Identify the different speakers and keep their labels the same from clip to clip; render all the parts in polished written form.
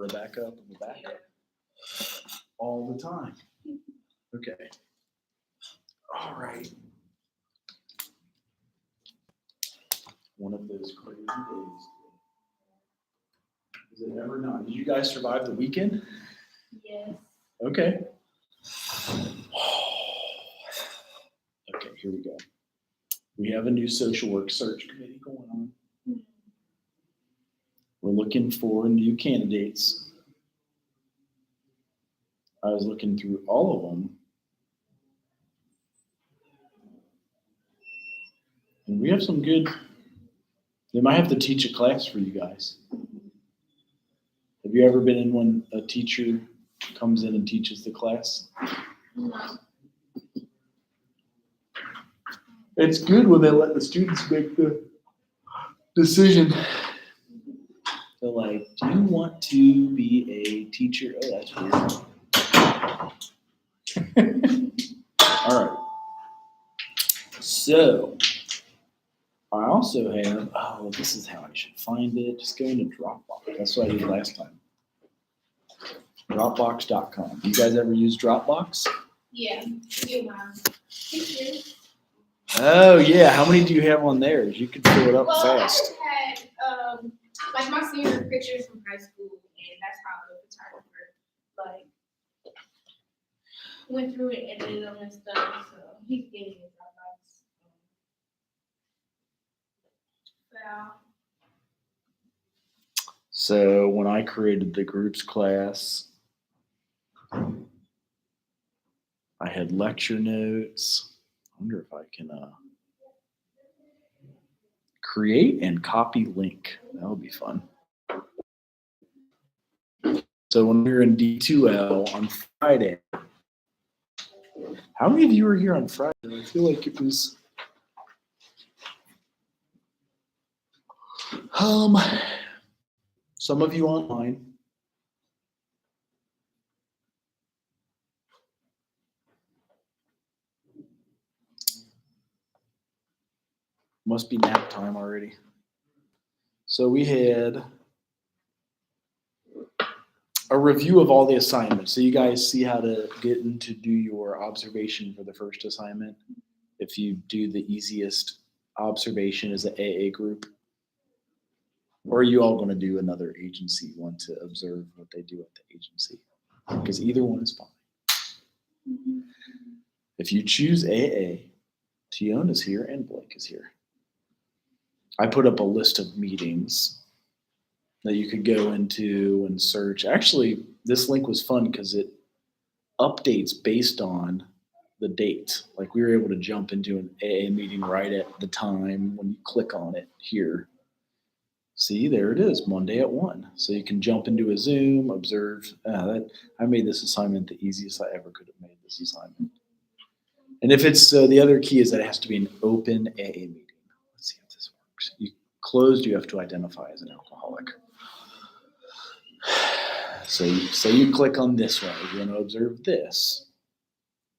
Speaker 1: a backup of a backup. All the time. Okay. All right. One of those crazy days. Is it ever not? Did you guys survive the weekend?
Speaker 2: Yes.
Speaker 1: Okay. Okay, here we go. We have a new social work search committee going on. We're looking for new candidates. I was looking through all of them. And we have some good, they might have to teach a class for you guys. Have you ever been in when a teacher comes in and teaches the class?
Speaker 2: No.
Speaker 1: It's good when they let the students make the decision. They're like, do you want to be a teacher? Oh, that's weird. All right. So, I also have, oh, this is how I should find it. Just go into Dropbox. That's what I did last time. Dropbox.com. You guys ever use Dropbox?
Speaker 2: Yeah. You have pictures.
Speaker 1: Oh, yeah. How many do you have on there? You could fill it up fast.
Speaker 2: I had like my senior pictures from high school, and that's how the photographer went through it, edited them and stuff. So he gave me a Dropbox.
Speaker 1: So when I created the groups class, I had lecture notes. I wonder if I can create and copy link. That would be fun. So when we were in D2L on Friday, how many of you were here on Friday? I feel like it was some of you online. Must be nap time already. So we had a review of all the assignments. So you guys see how to get in to do your observation for the first assignment. If you do the easiest observation as an AA group, or are you all going to do another agency one to observe what they do at the agency? Because either one is fine. If you choose AA, Tiona's here and Blake is here. I put up a list of meetings that you could go into and search. Actually, this link was fun because it updates based on the date. Like we were able to jump into an AA meeting right at the time when you click on it here. See, there it is, Monday at 1. So you can jump into a Zoom, observe. I made this assignment the easiest I ever could have made this assignment. And if it's, the other key is that it has to be an open AA meeting. Let's see if this works. You closed, you have to identify as an alcoholic. So you click on this one. You want to observe this.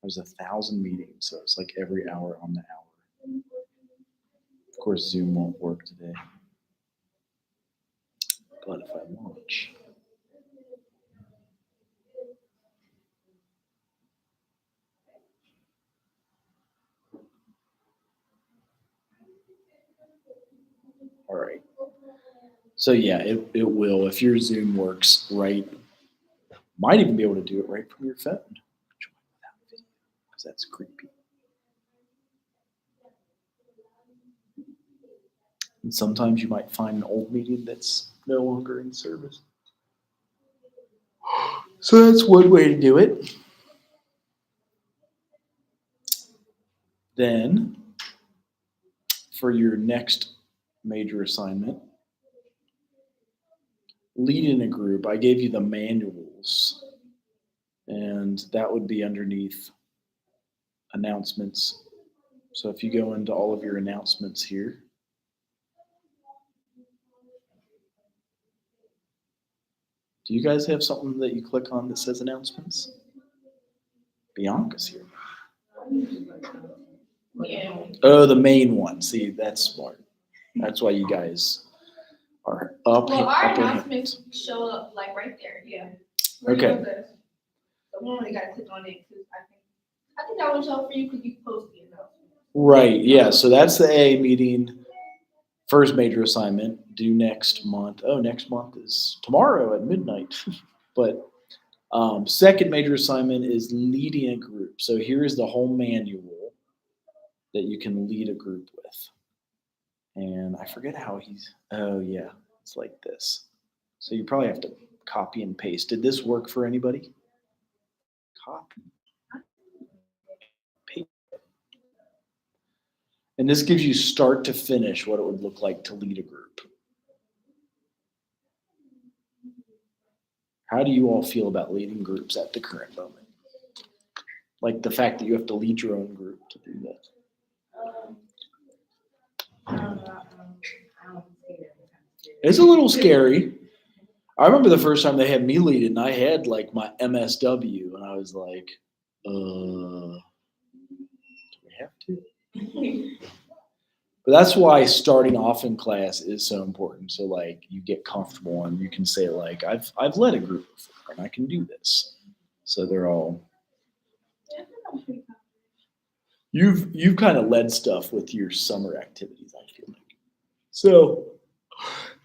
Speaker 1: There's 1,000 meetings, so it's like every hour on the hour. Of course, Zoom won't work today. But if I launch, all right. So yeah, it will. If your Zoom works right, might even be able to do it right from your phone. Because that's creepy. And sometimes you might find an old meeting that's no longer in service. So that's one way to do it. Then, for your next major assignment, lead in a group. I gave you the manuals, and that would be underneath announcements. So if you go into all of your announcements here, do you guys have something that you click on that says announcements? Bianca's here.
Speaker 2: Yeah.
Speaker 1: Oh, the main one. See, that's smart. That's why you guys Our
Speaker 2: Well, our
Speaker 1: upper
Speaker 2: announcements
Speaker 1: hand.
Speaker 2: show up like right there, yeah.
Speaker 1: Okay.
Speaker 2: So we only gotta click on it, cause I think that one show up for you, cause you post the announcement.
Speaker 1: Right, yeah, so that's the AA meeting. First major assignment due next month. Oh, next month is tomorrow at midnight. But second major assignment is leading a group. So here is the whole manual that you can lead a group with. And I forget how oh yeah, it's like this. So you probably have to copy and paste. Did this work for anybody? Copy, paste. And this gives you start to finish what it would look like to lead a group. How do you all feel about leading groups at the current moment? Like the fact that you have to lead your own group to do that.
Speaker 3: I don't know. I don't see it.
Speaker 1: It's a little scary. I remember the first time they had me lead it, and I had like my MSW, and I was like, do we have to? But that's why starting off in class is so important. So like you get comfortable and you can say like, I've led a group before and I can do this. So they're all you've kind of led stuff with your summer activities, I feel like. So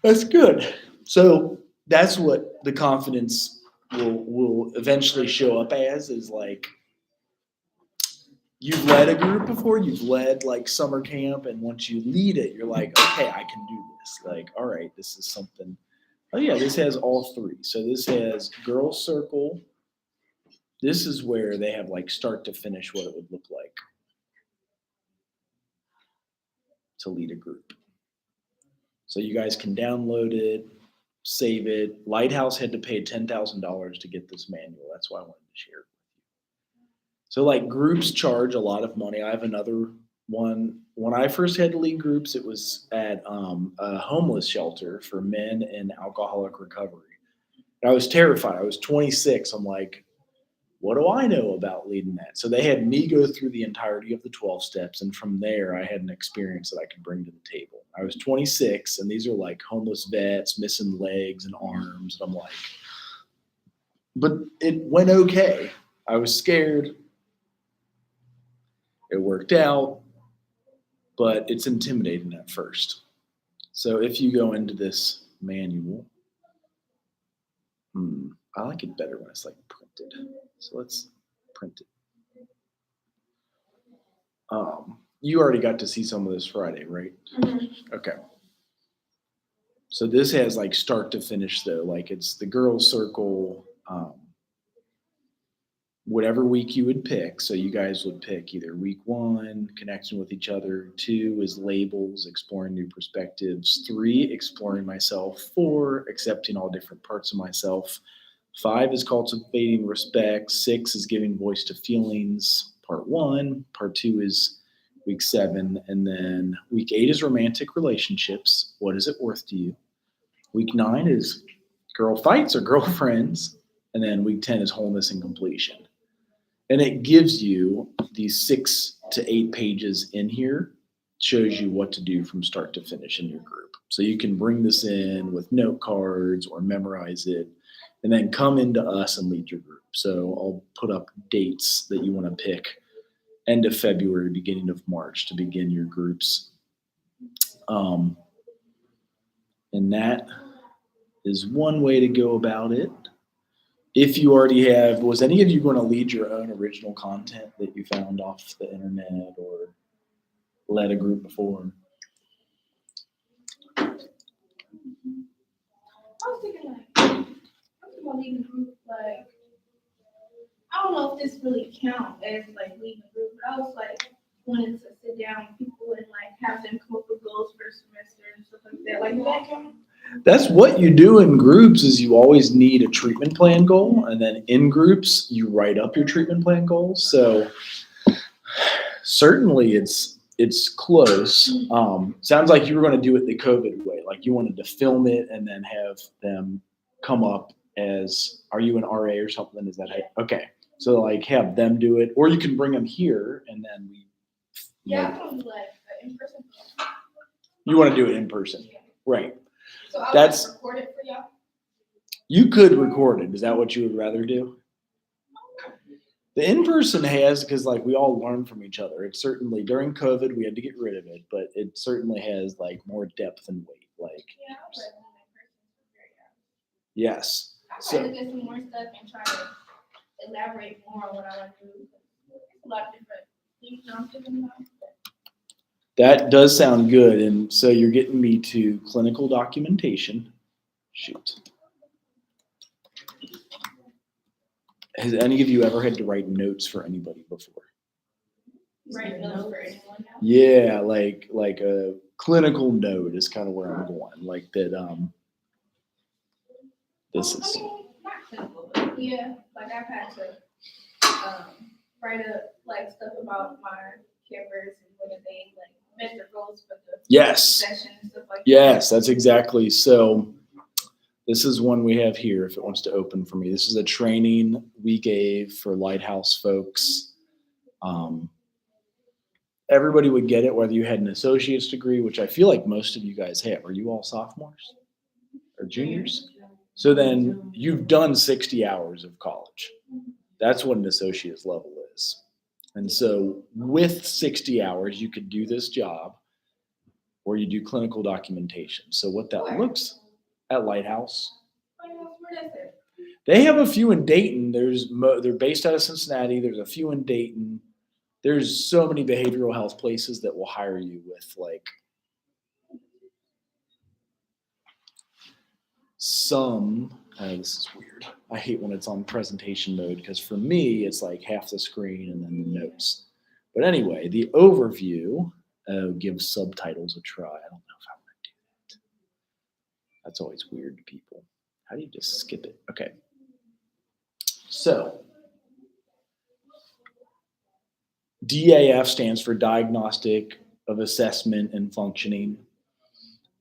Speaker 1: that's good. So that's what the confidence will eventually show up as, is like you've led a group before, you've led like summer camp, and once you lead it, you're like, okay, I can do this. Like, all right, this is something. Oh yeah, this has all three. So this has girls circle. This is where they have like start to finish what it would look like to lead a group. So you guys can download it, save it. Lighthouse had to pay $10,000 to get this manual. That's why I wanted to share it with you. So like groups charge a lot of money. I have another one. When I first had to lead groups, it was at a homeless shelter for men in alcoholic recovery. And I was terrified. I was 26. I'm like, what do I know about leading that? So they had me go through the entirety of the 12 steps. And from there, I had an experience that I could bring to the table. I was 26, and these are like homeless vets, missing legs and arms. And I'm like, but it went okay. I was scared. It worked out, but it's intimidating at first. So if you go into this manual, I like it better when it's like printed. So let's print it. You already got to see some of this Friday, right?
Speaker 2: Mm-hmm.
Speaker 1: Okay. So this has like start to finish though. Like it's the girls circle, whatever week you would pick. So you guys would pick either week 1, connection with each other. 2 is labels, exploring new perspectives. 3, exploring myself. 4, accepting all different parts of myself. 5 is cultivating respect. 6 is giving voice to feelings, part 1. Part 2 is week 7. And then week 8 is romantic relationships. What is it worth to you? Week 9 is girl fights or girlfriends. And then week 10 is wholeness and completion. And it gives you these 6 to 8 pages in here, shows you what to do from start to finish in your group. So you can bring this in with note cards or memorize it, and then come into us and lead your group. So I'll put up dates that you want to pick, end of February, beginning of March, to begin your groups. And that is one way to go about it. If you already have, was any of you going to lead your own original content that you found off the internet or led a group before?
Speaker 2: I was thinking about leading a group, like, I don't know if this really counts as like leading a group, but I was like wanting to sit down with people and like have them come up with goals for the semester and stuff like that. Like, does that count?
Speaker 1: That's what you do in groups, is you always need a treatment plan goal, and then in groups you write up your treatment plan goals. So certainly it's close. Sounds like you were going to do it the COVID way, like you wanted to film it and then have them come up as, are you an RA or something? Is that okay? So like have them do it, or you can bring them here and then we.
Speaker 2: Yeah, I want to do like in person.
Speaker 1: You want to do it in person,
Speaker 2: Yeah.
Speaker 1: right?
Speaker 2: So I'll
Speaker 1: That's-
Speaker 2: just record it for y'all.
Speaker 1: You could record it. Is that what you would rather do? The in-person has, because like we all learn from each other. It certainly, during COVID, we had to get rid of it, but it certainly has like more depth and weight. Like,
Speaker 2: Yeah, I'll put it in my person.
Speaker 1: yes.
Speaker 2: I'll
Speaker 1: So-
Speaker 2: try to get some more stuff and try to elaborate more on what I want to do. It's a lot of different things I'm thinking about.
Speaker 1: That does sound good. And so you're getting me to clinical documentation. Shoot. Has any of you ever had to write notes for anybody before?
Speaker 2: Right, notes for anyone else.
Speaker 1: Yeah, like a clinical note is kind of where I'm going. Like that, this
Speaker 2: I
Speaker 1: is,
Speaker 2: mean, not clinical, but yeah, like I've had to write up like stuff about my campers and whether they like met their goals for the
Speaker 1: yes.
Speaker 2: session and stuff like that.
Speaker 1: Yes, that's exactly. So this is one we have here if it wants to open for me. This is a training we gave for Lighthouse folks. Everybody would get it, whether you had an associate's degree, which I feel like most of you guys have. Are you all sophomores or juniors? So then you've done 60 hours of college. That's what an associate's level is. And so with 60 hours, you could do this job or you do clinical documentation. So what that looks at Lighthouse,
Speaker 2: Where is it?
Speaker 1: they have a few in Dayton. They're based out of Cincinnati. There's a few in Dayton. There's so many behavioral health places that will hire you with like some, this is weird. I hate when it's on presentation mode because for me, it's like half the screen and then the notes. But anyway, the overview gives subtitles a try. I don't know if I want to do that. That's always weird to people. How do you just skip it? Okay. So DAF stands for Diagnostic of Assessment and Functioning.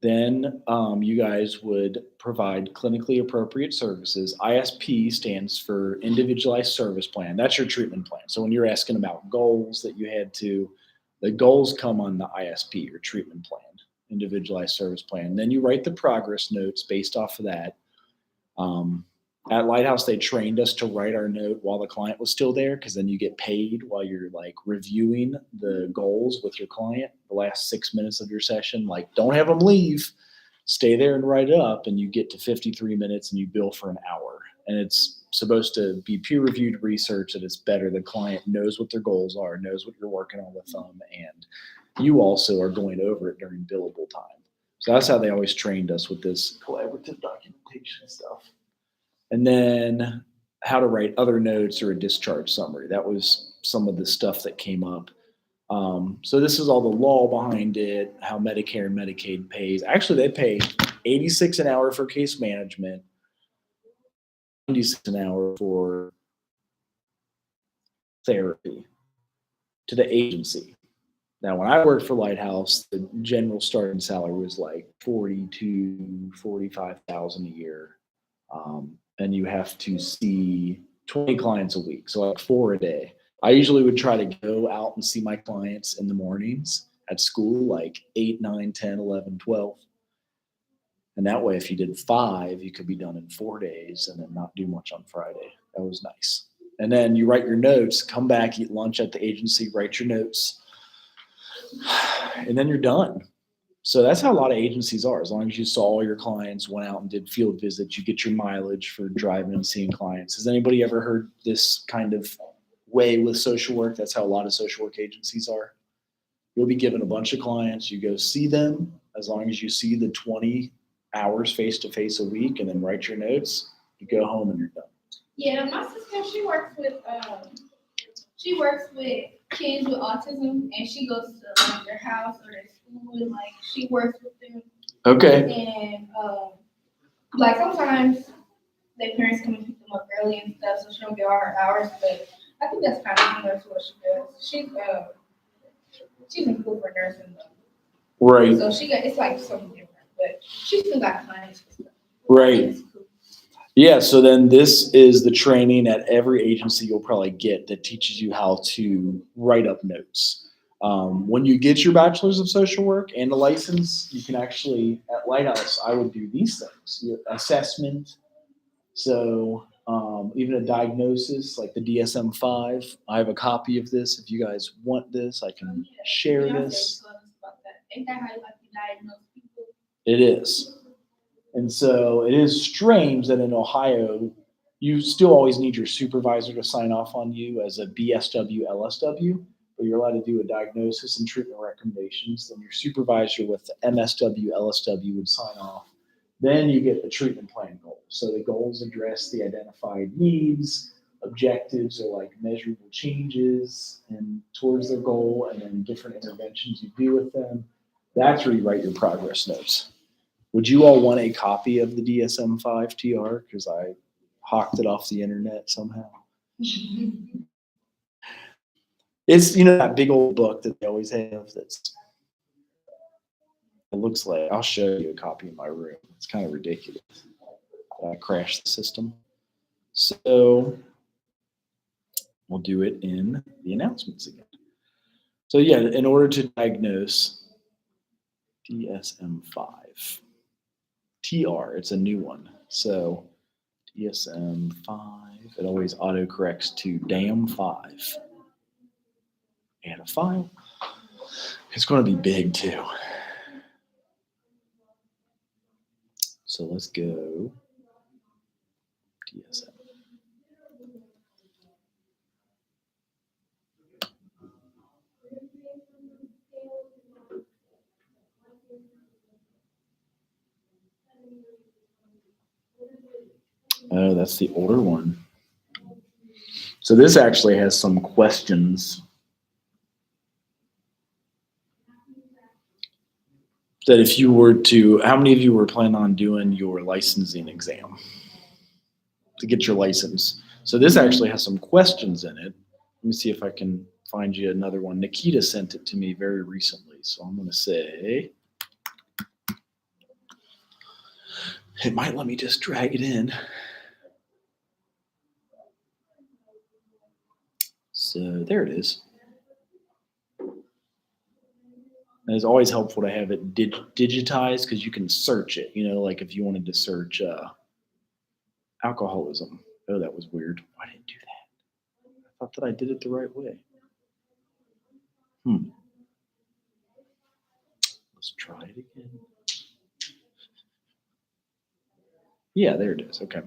Speaker 1: Then you guys would provide clinically appropriate services. ISP stands for Individualized Service Plan. That's your treatment plan. So when you're asking about goals that you had to, the goals come on the ISP, your treatment plan, Individualized Service Plan. Then you write the progress notes based off of that. At Lighthouse, they trained us to write our note while the client was still there, because then you get paid while you're like reviewing the goals with your client the last 6 minutes of your session. Like, don't have them leave, stay there and write it up, and you get to 53 minutes and you bill for an hour. And it's supposed to be peer-reviewed research that it's better. The client knows what their goals are, knows what you're working on with them, and you also are going over it during billable time. So that's how they always trained us with this collaborative documentation stuff. And then how to write other notes or a discharge summary. That was some of the stuff that came up. So this is all the law behind it, how Medicare and Medicaid pays. Actually, they pay $86 an hour for case management, $96 an hour for therapy to the agency. Now, when I worked for Lighthouse, the general starting salary was like $42,000 to $45,000 a year. And you have to see 20 clients a week, so like 4 a day. I usually would try to go out and see my clients in the mornings at school, like 8, 9, 10, 11, 12. And that way, if you did 5, you could be done in 4 days and then not do much on Friday. That was nice. And then you write your notes, come back, eat lunch at the agency, write your notes, and then you're done. So that's how a lot of agencies are. As long as you saw all your clients, went out and did field visits, you get your mileage for driving and seeing clients. Has anybody ever heard this kind of way with social work? That's how a lot of social work agencies are. You'll be given a bunch of clients. You go see them. As long as you see the 20 hours face-to-face a week and then write your notes, you go home and you're done.
Speaker 2: Yeah, my sister, she works with kids with autism, and she goes to like their house or their school, and like she works with them.
Speaker 1: Okay.
Speaker 2: And like sometimes their parents come and pick them up early and stuff, so she don't get all her hours. But I think that's kind of similar to what she does. She's in school for nursing though,
Speaker 1: Right.
Speaker 2: so it's like something different. But she still got clients and stuff.
Speaker 1: Right.
Speaker 2: It's cool.
Speaker 1: Yeah, so then this is the training at every agency you'll probably get that teaches you how to write up notes. When you get your bachelor's of social work and a license, you can actually, at Lighthouse, I would do these things: your assessment. So even a diagnosis like the DSM-5. I have a copy of this. If you guys want this, I can share this.
Speaker 2: Ain't that how you like to diagnose people?
Speaker 1: It is. And so it is strange that in Ohio, you still always need your supervisor to sign off on you as a BSW, LSW, but you're allowed to do a diagnosis and treatment recommendations. Then your supervisor with the MSW, LSW would sign off. Then you get the treatment plan goals. So the goals address the identified needs, objectives are like measurable changes and towards their goal, and then different interventions you do with them. That's where you write your progress notes. Would you all want a copy of the DSM-5 TR? Because I hawked it off the internet somehow. It's, that big old book that they always have that's, it looks like, I'll show you a copy in my room. It's kind of ridiculous. I crashed the system. So we'll do it in the announcements again. So yeah, in order to diagnose DSM-5. TR, it's a new one. So DSM-5, it always autocorrects to DAM-5. Add a file. It's going to be big too. So let's go DSM. Oh, that's the older one. So this actually has some questions that if you were to, how many of you were planning on doing your licensing exam to get your license? So this actually has some questions in it. Let me see if I can find you another one. Nikita sent it to me very recently. So I'm going to say, it might let me just drag it in. So there it is. And it's always helpful to have it digitized because you can search it. Like if you wanted to search alcoholism. Oh, that was weird. Why didn't I do that? I thought that I did it the right way. Let's try it again. Yeah, there it is. Okay.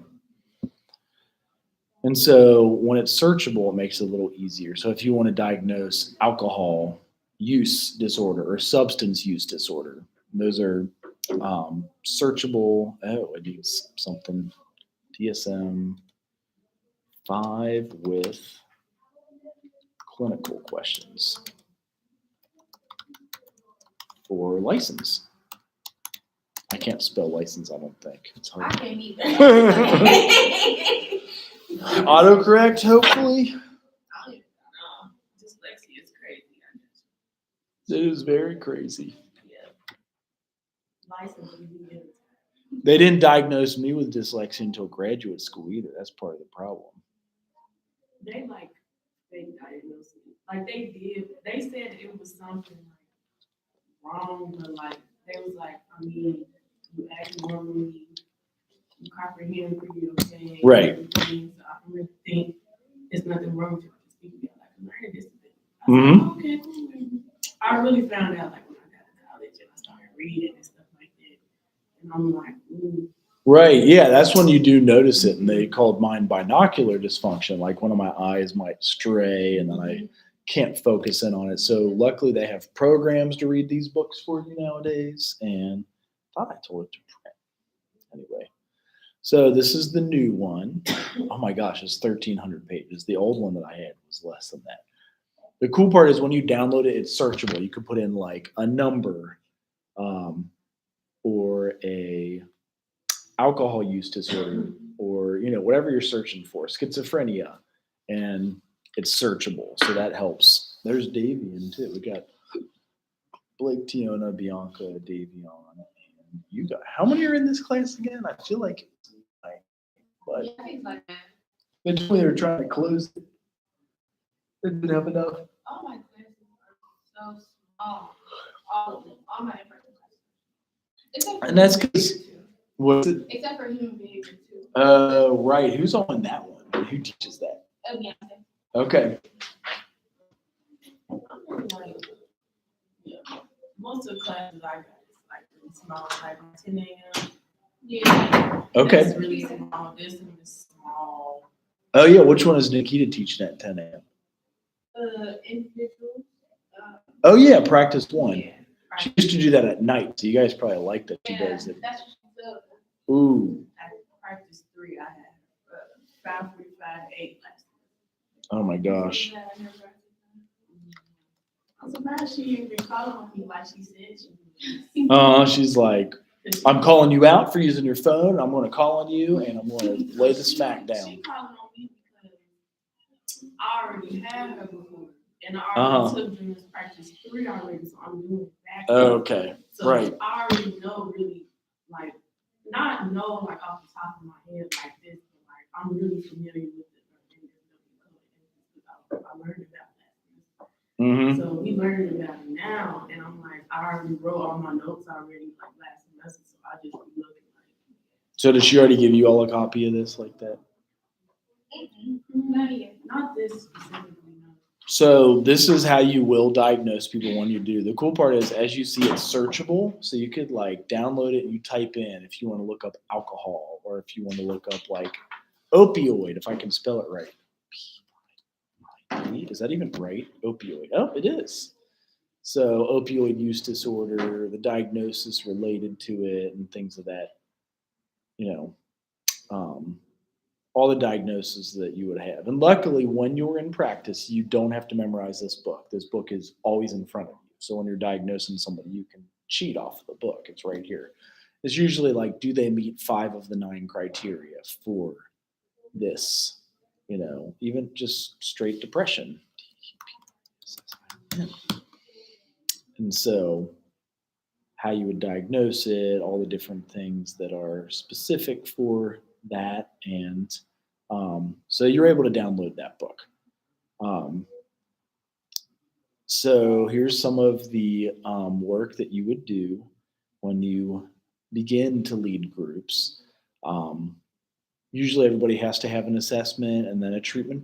Speaker 1: And so when it's searchable, it makes it a little easier. So if you want to diagnose alcohol use disorder or substance use disorder, those are searchable. Oh, it needs something. DSM-5 with clinical questions for license. I can't spell license, I don't think. It's hard.
Speaker 2: I can't either.
Speaker 1: Autocorrect, hopefully.
Speaker 3: Dyslexia is crazy.
Speaker 1: It is very crazy.
Speaker 3: License review.
Speaker 1: They didn't diagnose me with dyslexia until graduate school either. That's part of the problem.
Speaker 3: They fake diagnosis. They said it was something wrong, but they was you act normally, you comprehend pretty okay.
Speaker 1: Right.
Speaker 3: So I don't really think there's nothing wrong with you. I just think a learning disability. Okay, cool. I really found out when I got to college and I started reading and stuff like that. And I'm like, ooh.
Speaker 1: Right. Yeah, that's when you do notice it. And they called mine binocular dysfunction. Like one of my eyes might stray and then I can't focus in on it. So luckily they have programs to read these books for you nowadays. And I thought I told it to print. Anyway. So this is the new one. Oh my gosh, it's 1,300 pages. The old one that I had was less than that. The cool part is when you download it, it's searchable. You could put in a number or a alcohol use disorder or whatever you're searching for, schizophrenia, and it's searchable. So that helps. There's Davian too. We got Blake, Tiona, Bianca, Davion, and you got. How many are in this class again? I feel like it's 9, but they told me they were trying to close it. They didn't have enough.
Speaker 2: All my classes are Oh, all of them, all my in-person classes. Except for
Speaker 1: And that's
Speaker 2: human
Speaker 1: 'cause-
Speaker 2: behavior, too.
Speaker 1: What's it?
Speaker 2: Except for human behavior too.
Speaker 1: Right. Who's on that one? Who teaches that?
Speaker 2: Oh, yeah.
Speaker 1: Okay.
Speaker 3: I'm really like, yeah, most of the classes I got is like really small, like 10 a.m.
Speaker 2: Yeah.
Speaker 1: Okay.
Speaker 3: That's really small. This one is small.
Speaker 1: Oh yeah. Which one is Nikita teaching at 10 a.m.?
Speaker 2: Individuals.
Speaker 1: Oh yeah, practice one.
Speaker 2: Yeah.
Speaker 1: She used to do that at night, so you guys probably like that she
Speaker 2: Yeah,
Speaker 1: does it.
Speaker 2: that's what she does.
Speaker 1: Ooh.
Speaker 3: At practice 3, I had 5:45 to 8 last night.
Speaker 1: Oh my gosh.
Speaker 2: Yeah, I never got to
Speaker 3: I'm surprised she ain't been calling on me like she said she would.
Speaker 1: She's like, I'm calling you out for using your phone. I'm going to call on you, and I'm going to lay the smack
Speaker 3: She
Speaker 1: down.
Speaker 3: calling on me because I already had her before. And I
Speaker 1: Uh-huh.
Speaker 3: already took Dreams Practice 3 already, so I'm doing it back.
Speaker 1: Okay.
Speaker 3: So
Speaker 1: Right.
Speaker 3: I already know really, like, not know like off the top of my head like this, but like I'm really familiar with the code. I learned about that.
Speaker 1: Mm-hmm.
Speaker 3: So we learned about it now, and I'm like, I already wrote all my notes already like last semester, so I just be looking like.
Speaker 1: So did she already give you all a copy of this like that?
Speaker 2: Not yet.
Speaker 3: Not this specifically, no.
Speaker 1: So this is how you will diagnose people when you do. The cool part is, as you see, it's searchable. So you could like download it and you type in if you want to look up alcohol, or if you want to look up like opioid, if I can spell it right. Is that even right? Opioid. Oh, it is. So opioid use disorder, the diagnosis related to it, and things of that, all the diagnoses that you would have. And luckily, when you're in practice, you don't have to memorize this book. This book is always in front of you. So when you're diagnosing somebody, you can cheat off of the book. It's right here. It's usually like, do they meet 5 of the 9 criteria for this? Even just straight depression. And so how you would diagnose it, all the different things that are specific for that. And so you're able to download that book. So here's some of the work that you would do when you begin to lead groups. Usually everybody has to have an assessment and then a treatment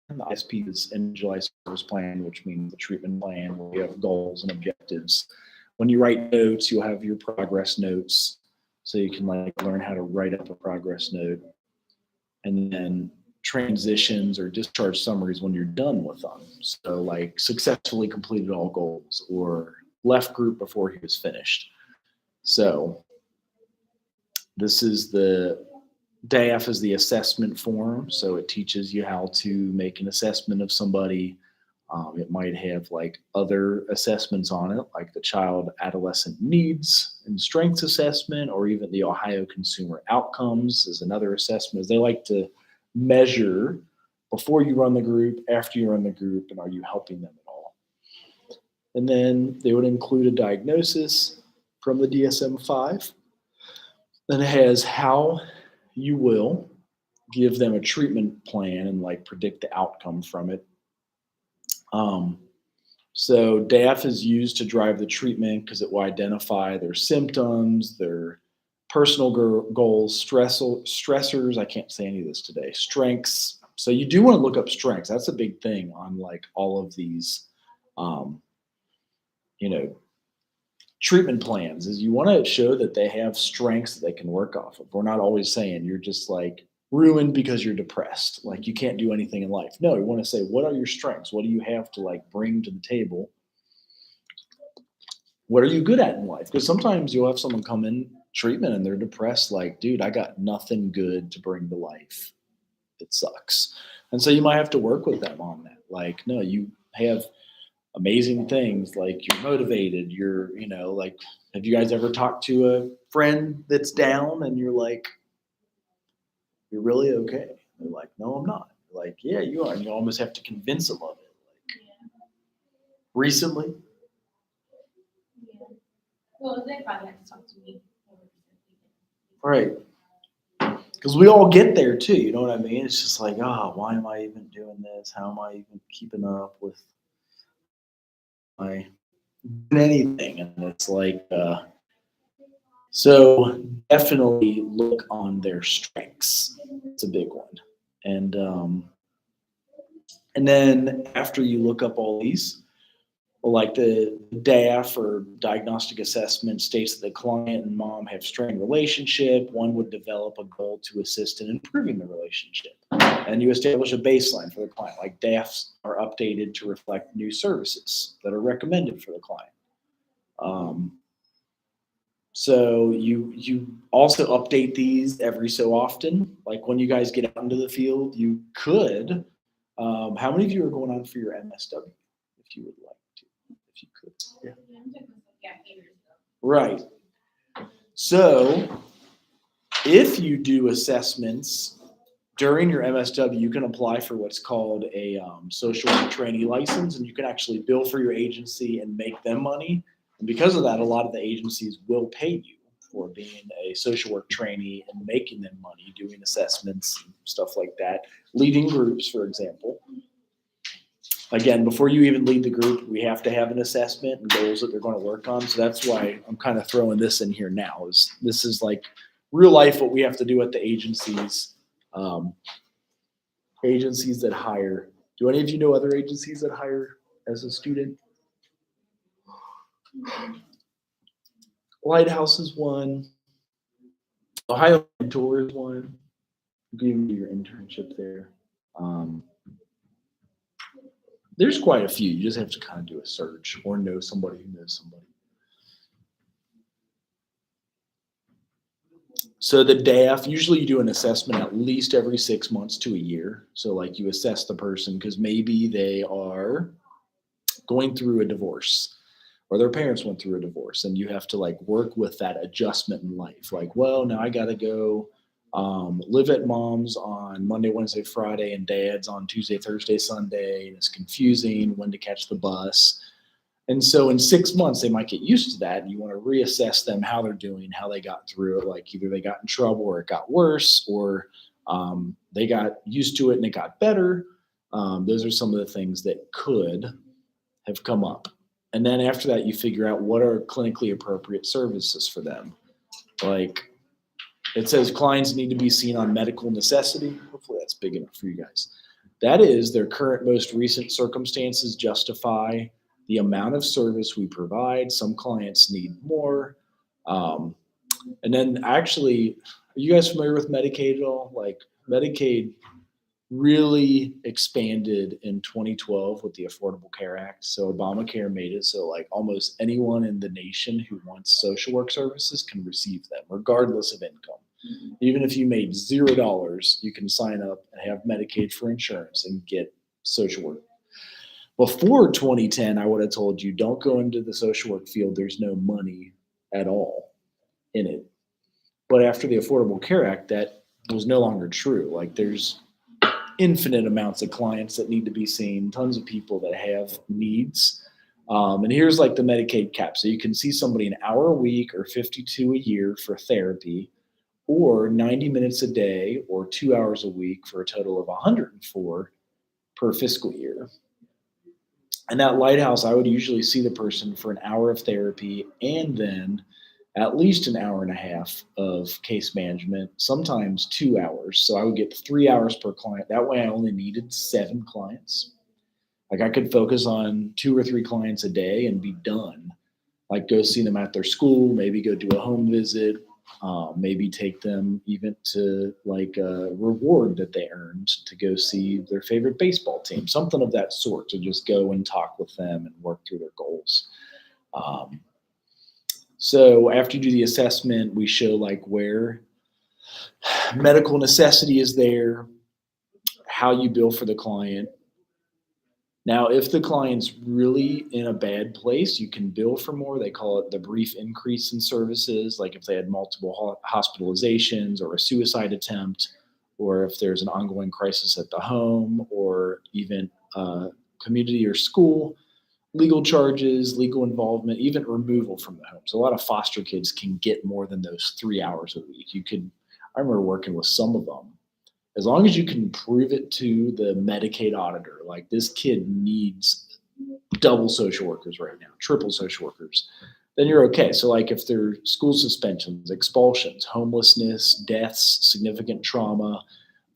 Speaker 1: plan. The ISP is individualized service plan, which means the treatment plan where you have goals and objectives. When you write notes, you'll have your progress notes, so you can like learn how to write up a progress note. And then transitions or discharge summaries when you're done with them. So like successfully completed all goals, or left group before he was finished. So this is the DAF is the assessment form. So it teaches you how to make an assessment of somebody. It might have like other assessments on it, like the Child Adolescent Needs and Strengths Assessment, or even the Ohio Consumer Outcomes is another assessment. They like to measure before you run the group, after you run the group, and are you helping them at all? And then they would include a diagnosis from the DSM-5. Then it has how you will give them a treatment plan and like predict the outcome from it. So DAF is used to drive the treatment because it will identify their symptoms, their personal goals, stressors. I can't say any of this today. Strengths. So you do want to look up strengths. That's a big thing on like all of these, treatment plans, is you want to show that they have strengths that they can work off of. We're not always saying you're just like ruined because you're depressed. Like you can't do anything in life. No, you want to say, what are your strengths? What do you have to like bring to the table? What are you good at in life? Because sometimes you'll have someone come in treatment and they're depressed. Like, dude, I got nothing good to bring to life. It sucks. And so you might have to work with them on that. Like, no, you have amazing things. Like you're motivated. You're, like, have you guys ever talked to a friend that's down and you're like, you're really okay? They're like, no, I'm not. You're like, yeah, you are. And you almost have to convince them of it. Like, recently.
Speaker 2: Yeah. Well, they probably have to talk to me.
Speaker 1: Right. Because we all get there too. You know what I mean? It's just like, why am I even doing this? How am I even keeping up with my anything. And it's like, so definitely look on their strengths. It's a big one. And then after you look up all these, like the DAF or diagnostic assessment states that the client and mom have strained relationship, one would develop a goal to assist in improving the relationship. And you establish a baseline for the client, like DAFs are updated to reflect new services that are recommended for the client. So you also update these every so often. Like when you guys get out into the field, you could. How many of you are going on for your MSW, if you would like to, if you could? Yeah. Right. So if you do assessments during your MSW, you can apply for what's called a social work trainee license, and you can actually bill for your agency and make them money. And because of that, a lot of the agencies will pay you for being a social work trainee and making them money, doing assessments and stuff like that, leading groups, for example. Again, before you even lead the group, we have to have an assessment and goals that they're going to work on. So that's why I'm kind of throwing this in here now. This is like real life what we have to do at the agencies. Agencies that hire. Do any of you know other agencies that hire as a student? Lighthouse is one. Ohio Mentor is one. You can even do your internship there. There's quite a few. You just have to kind of do a search or know somebody who knows somebody. So the DAF, usually you do an assessment at least every 6 months to a year. So like you assess the person because maybe they are going through a divorce or their parents went through a divorce and you have to like work with that adjustment in life. Like, well, now I got to go live at mom's on Monday, Wednesday, Friday, and dad's on Tuesday, Thursday, Sunday. And it's confusing when to catch the bus. And so in 6 months, they might get used to that. And you want to reassess them, how they're doing, how they got through it. Like either they got in trouble or it got worse, or they got used to it and it got better. Those are some of the things that could have come up. And then after that, you figure out what are clinically appropriate services for them. Like it says clients need to be seen on medical necessity. Hopefully that's big enough for you guys. That is, their current most recent circumstances justify the amount of service we provide. Some clients need more. And then actually, are you guys familiar with Medicaid at all? Like Medicaid really expanded in 2012 with the Affordable Care Act. So Obamacare made it so like almost anyone in the nation who wants social work services can receive them regardless of income. Even if you made $0, you can sign up and have Medicaid for insurance and get social work. Before 2010, I would have told you don't go into the social work field. There's no money at all in it. But after the Affordable Care Act, that was no longer true. Like there's infinite amounts of clients that need to be seen, tons of people that have needs. And here's like the Medicaid cap. So you can see somebody an hour a week or 52 a year for therapy, or 90 minutes a day or 2 hours a week for a total of 104 per fiscal year. And that Lighthouse, I would usually see the person for an hour of therapy and then at least an hour and a half of case management, sometimes 2 hours. So I would get 3 hours per client. That way I only needed 7 clients. Like I could focus on 2 or 3 clients a day and be done. Like go see them at their school, maybe go do a home visit, maybe take them even to like a reward that they earned to go see their favorite baseball team, something of that sort, to just go and talk with them and work through their goals. So after you do the assessment, we show like where medical necessity is there, how you bill for the client. Now, if the client's really in a bad place, you can bill for more. They call it the brief increase in services, like if they had multiple hospitalizations or a suicide attempt, or if there's an ongoing crisis at the home, or even community or school, legal charges, legal involvement, even removal from the home. So a lot of foster kids can get more than those 3 hours a week. I remember working with some of them. As long as you can prove it to the Medicaid auditor, like this kid needs double social workers right now, triple social workers, then you're okay. So like if there are school suspensions, expulsions, homelessness, deaths, significant trauma,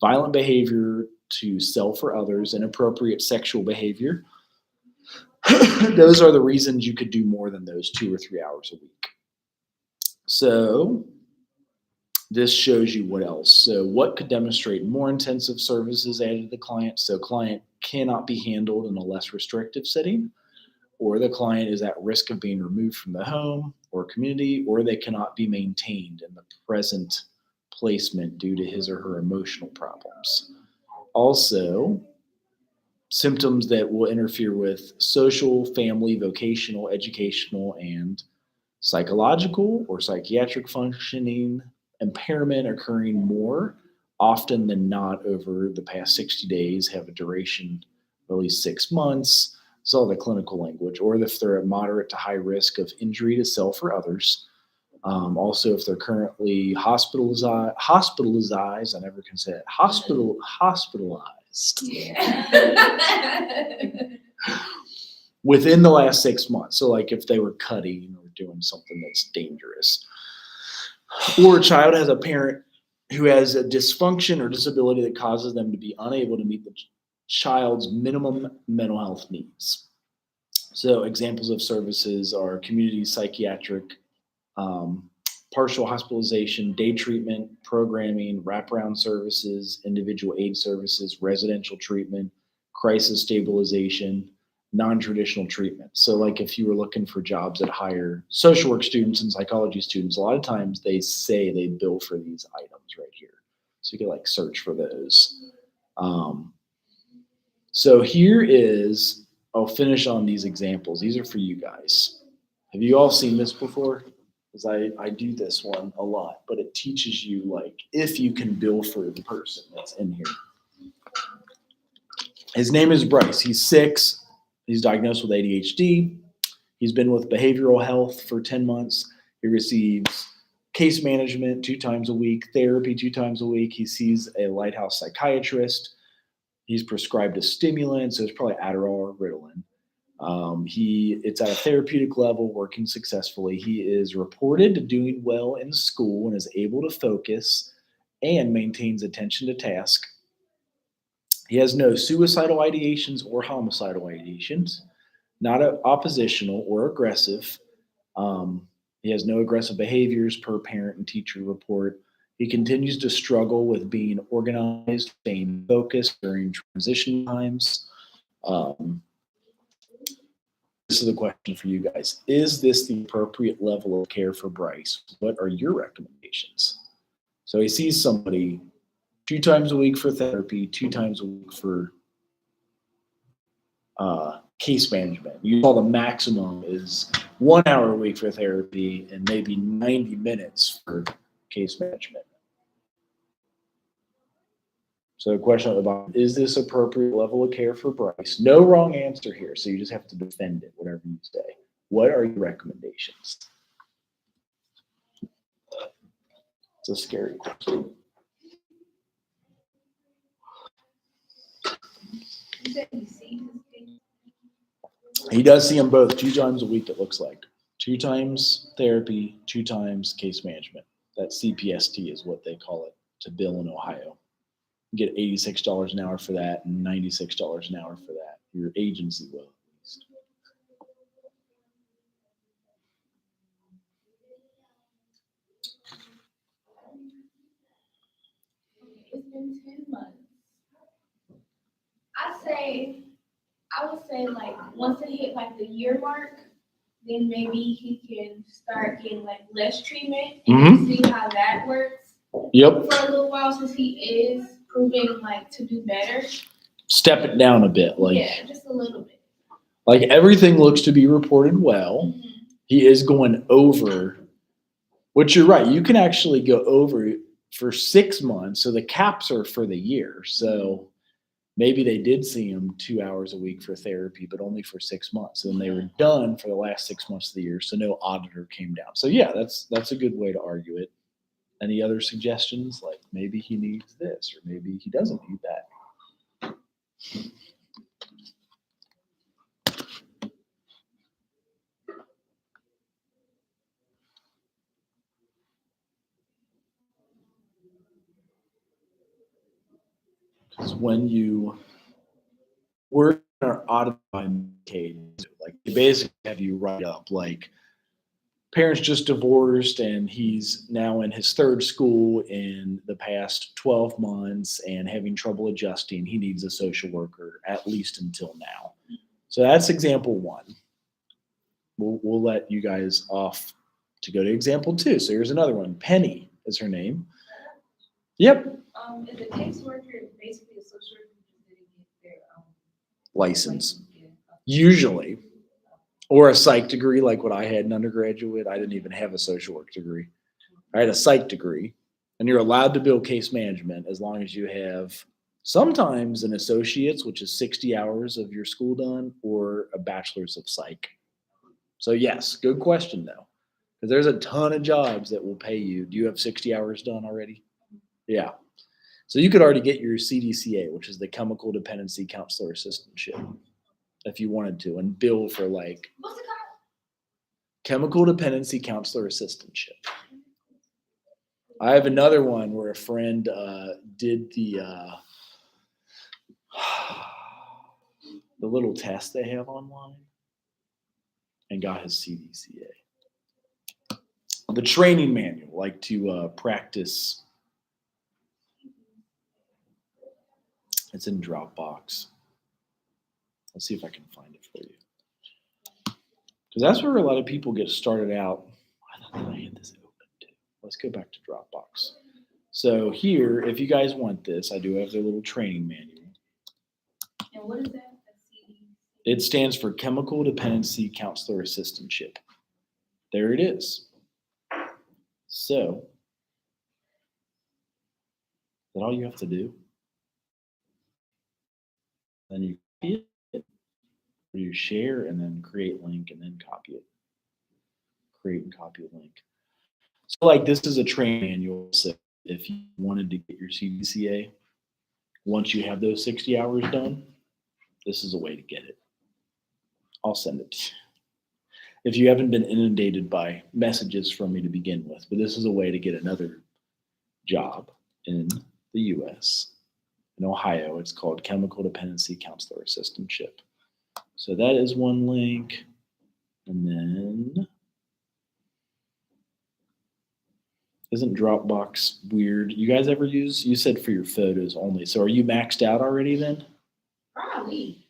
Speaker 1: violent behavior to self or others, inappropriate sexual behavior, those are the reasons you could do more than those 2 or 3 hours a week. So this shows you what else. So what could demonstrate more intensive services added to the client? So client cannot be handled in a less restrictive setting, or the client is at risk of being removed from the home or community, or they cannot be maintained in the present placement due to his or her emotional problems. Also, symptoms that will interfere with social, family, vocational, educational, and psychological or psychiatric functioning impairment occurring more often than not over the past 60 days, have a duration of at least 6 months. It's all the clinical language, or if they're at moderate to high risk of injury to self or others. Also, if they're currently hospitalized, I never can say it, hospitalized
Speaker 2: Yeah.
Speaker 1: within the last 6 months. So like if they were cutting or doing something that's dangerous. Or a child has a parent who has a dysfunction or disability that causes them to be unable to meet the child's minimum mental health needs. So examples of services are community psychiatric, partial hospitalization, day treatment, programming, wraparound services, individual aid services, residential treatment, crisis stabilization, non-traditional treatment. So like if you were looking for jobs that hire social work students and psychology students, a lot of times they say they bill for these items right here. So you can like search for those. So here is, I'll finish on these examples. These are for you guys. Have you all seen this before? Because I do this one a lot, but it teaches you like if you can bill for the person that's in here. His name is Bryce. He's 6. He's diagnosed with ADHD. He's been with behavioral health for 10 months. He receives case management 2 times a week, therapy 2 times a week. He sees a Lighthouse psychiatrist. He's prescribed a stimulant, so it's probably Adderall or Ritalin. It's at a therapeutic level, working successfully. He is reported to doing well in school and is able to focus and maintains attention to task. He has no suicidal ideations or homicidal ideations, not oppositional or aggressive. He has no aggressive behaviors per parent and teacher report. He continues to struggle with being organized, staying focused during transition times. This is the question for you guys. Is this the appropriate level of care for Bryce? What are your recommendations? So he sees somebody 2 times a week for therapy, 2 times a week for case management. You saw the maximum is 1 hour a week for therapy and maybe 90 minutes for case management. So the question at the bottom, is this appropriate level of care for Bryce? No wrong answer here, so you just have to defend it, whatever you say. What are your recommendations? It's a scary question.
Speaker 2: You said you see his page?
Speaker 1: He does see them both 2 times a week, it looks like. 2 times therapy, 2 times case management. That CPST is what they call it to bill in Ohio. You get $86 an hour for that and $96 an hour for that. Your agency will, at least.
Speaker 2: It's been 10 months. I would say like once it hit like the year mark, then maybe he can start getting like less treatment and see how that works.
Speaker 1: Yep.
Speaker 2: For a little while, since he is proving like to do better.
Speaker 1: Step it down a bit.
Speaker 2: Yeah, just a little bit.
Speaker 1: Like everything looks to be reported well.
Speaker 2: Mm-hmm.
Speaker 1: He is going over, which you're right. You can actually go over for 6 months. So the caps are for the year. So maybe they did see him 2 hours a week for therapy, but only for 6 months. And they were done for the last 6 months of the year. So no auditor came down. So yeah, that's a good way to argue it. Any other suggestions? Like maybe he needs this, or maybe he doesn't need that. when you work in our audifying case, like they basically have you write up like parents just divorced and he's now in his third school in the past 12 months and having trouble adjusting. He needs a social worker at least until now. So that's example one. We'll let you guys off to go to example two. So here's another one. Penny is her name. Yep.
Speaker 4: Is a caseworker basically a social worker who didn't get their
Speaker 1: License.
Speaker 4: Yeah.
Speaker 1: Usually. Or a psych degree like what I had in undergraduate. I didn't even have a social work degree. I had a psych degree. And you're allowed to build case management as long as you have sometimes an associate's, which is 60 hours of your school done, or a bachelor's of psych. So yes, good question though. Because there's a ton of jobs that will pay you. Do you have 60 hours done already? Yeah. So you could already get your CDCA, which is the Chemical Dependency Counselor Assistantship, if you wanted to, and bill for like
Speaker 4: What's it called?
Speaker 1: Chemical Dependency Counselor Assistantship. I have another one where a friend did the little test they have online and got his CDCA. The training manual, like to practice. It's in Dropbox. Let's see if I can find it for you. Because that's where a lot of people get started out. I thought that I had this open too. Let's go back to Dropbox. So here, if you guys want this, I do have their little training manual.
Speaker 4: And what is that?
Speaker 1: It stands for Chemical Dependency Counselor Assistantship. There it is. So, is that all you have to do? Then you copy it, or you share and then create link and then copy it. Create and copy a link. So like this is a training manual. So if you wanted to get your CDCA, once you have those 60 hours done, this is a way to get it. I'll send it to you. If you haven't been inundated by messages from me to begin with, but this is a way to get another job in the US. In Ohio, it's called Chemical Dependency Counselor Assistantship. So that is one link. And then, isn't Dropbox weird? You guys ever use, you said for your photos only. So are you maxed out already then?
Speaker 4: Probably.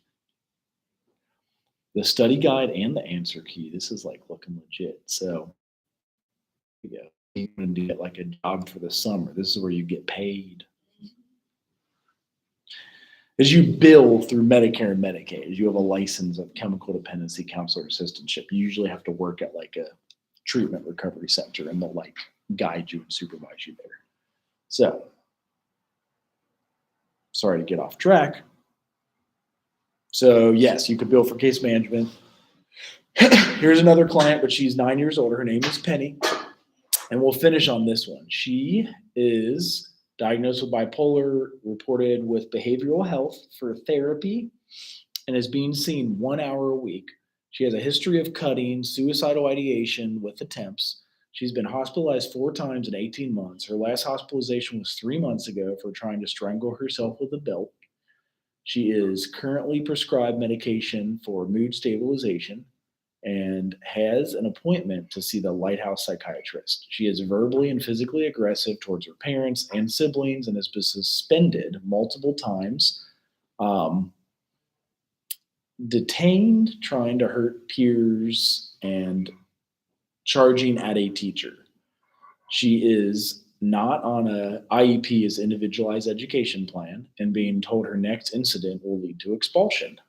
Speaker 1: The study guide and the answer key. This is like looking legit. So here we go. You're going to get like a job for the summer. This is where you get paid. As you bill through Medicare and Medicaid, as you have a license of Chemical Dependency Counselor Assistantship, you usually have to work at like a treatment recovery center and they'll like guide you and supervise you there. So, sorry to get off track. So yes, you could bill for case management. Here's another client, but she's 9 years older. Her name is Penny. And we'll finish on this one. She is diagnosed with bipolar, reported with behavioral health for therapy, and is being seen 1 hour a week. She has a history of cutting, suicidal ideation with attempts. She's been hospitalized 4 times in 18 months. Her last hospitalization was 3 months ago for trying to strangle herself with a belt. She is currently prescribed medication for mood stabilization and has an appointment to see the Lighthouse psychiatrist. She is verbally and physically aggressive towards her parents and siblings and has been suspended multiple times, detained, trying to hurt peers, and charging at a teacher. She is not on a IEP's individualized education plan and being told her next incident will lead to expulsion.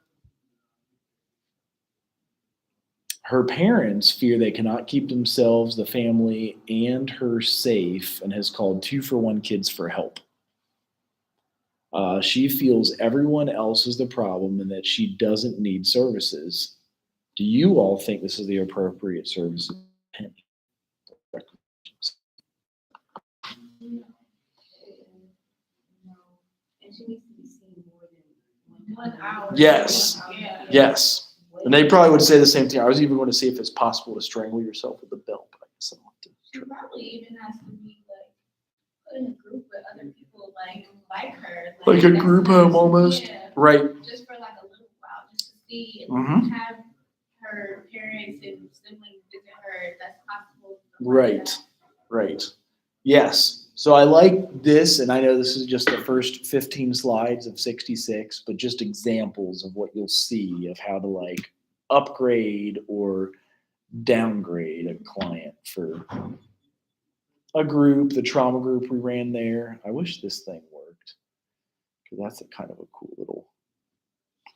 Speaker 1: Her parents fear they cannot keep themselves, the family, and her safe and has called 2-for-1 Kids for help. She feels everyone else is the problem and that she doesn't need services. Do you all think this is the appropriate services?
Speaker 4: And she needs to be seen more than
Speaker 2: 1 hour.
Speaker 1: Yes.
Speaker 2: Yeah.
Speaker 1: Yes. And they probably would say the same thing. I was even going to see if it's possible to strangle yourself with a belt, but I guess I'll have to
Speaker 2: She
Speaker 1: try.
Speaker 2: probably even has to be like put in a group with other people, like like her.
Speaker 1: Like a
Speaker 2: that's
Speaker 1: group
Speaker 2: nice.
Speaker 1: home almost?
Speaker 2: Yeah,
Speaker 1: Right.
Speaker 2: just for like a little while, just to see and
Speaker 1: Mhm.
Speaker 2: have her parents and siblings visit her if that's possible. stuff like
Speaker 1: Right.
Speaker 2: that.
Speaker 1: Right. Yes. So I like this, and I know this is just the first 15 slides of 66, but just examples of what you'll see of how to like upgrade or downgrade a client for a group, the trauma group we ran there. I wish this thing worked because that's a kind of a cool little.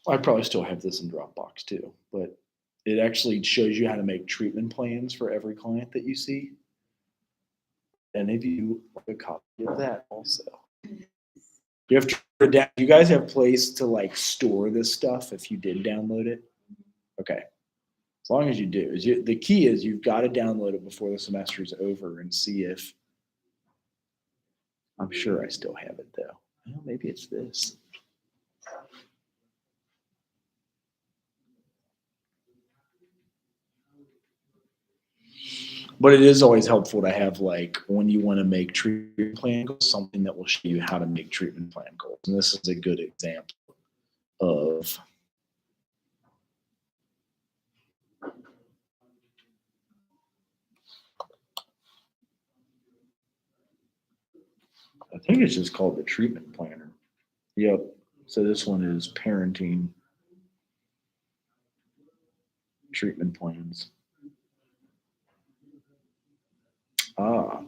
Speaker 1: I probably still have this in Dropbox too, but it actually shows you how to make treatment plans for every client that you see. And if you want a copy of that also. You have to, you guys have place to like store this stuff if you did download it? Okay. As long as you do. The key is you've got to download it before the semester is over and see if, I'm sure I still have it though. Well, maybe it's this. But it is always helpful to have like when you want to make treatment plan goals, something that will show you how to make treatment plan goals. And this is a good example of I think it's just called the treatment planner. Yep. So this one is parenting treatment plans. Ah.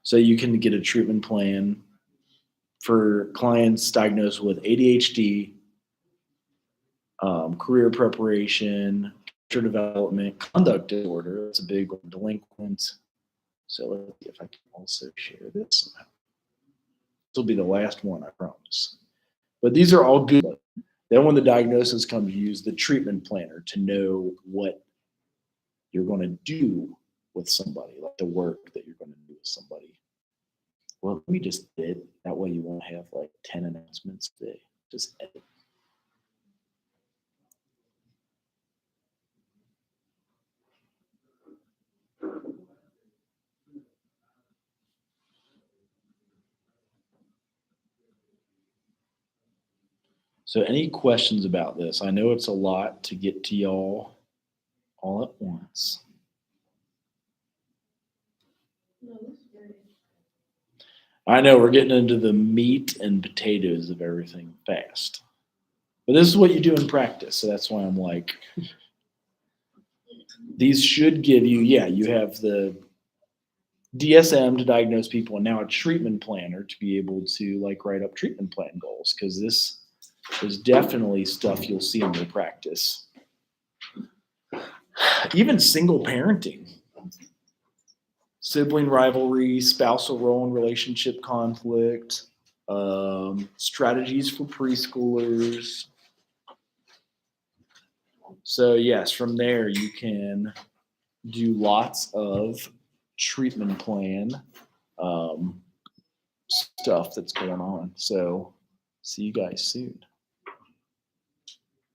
Speaker 1: So you can get a treatment plan for clients diagnosed with ADHD, career preparation, character development, conduct disorder. That's a big one. Delinquent. So let's see if I can also share this somehow. This will be the last one, I promise. But these are all good. Then when the diagnosis comes, you use the treatment planner to know what you're going to do with somebody, like the work that you're going to do with somebody. Well, let me just edit. That way you won't have like 10 announcements today. Just edit. So any questions about this? I know it's a lot to get to y'all all at once.
Speaker 2: No, it's very-
Speaker 1: I know we're getting into the meat and potatoes of everything fast. But this is what you do in practice. So that's why I'm like, these should give you, yeah, you have the DSM to diagnose people and now a treatment planner to be able to like write up treatment plan goals. Cause this is definitely stuff you'll see in your practice. Even single parenting, sibling rivalry, spousal role and relationship conflict, strategies for preschoolers. So yes, from there you can do lots of treatment plan stuff that's going on. So see you guys soon.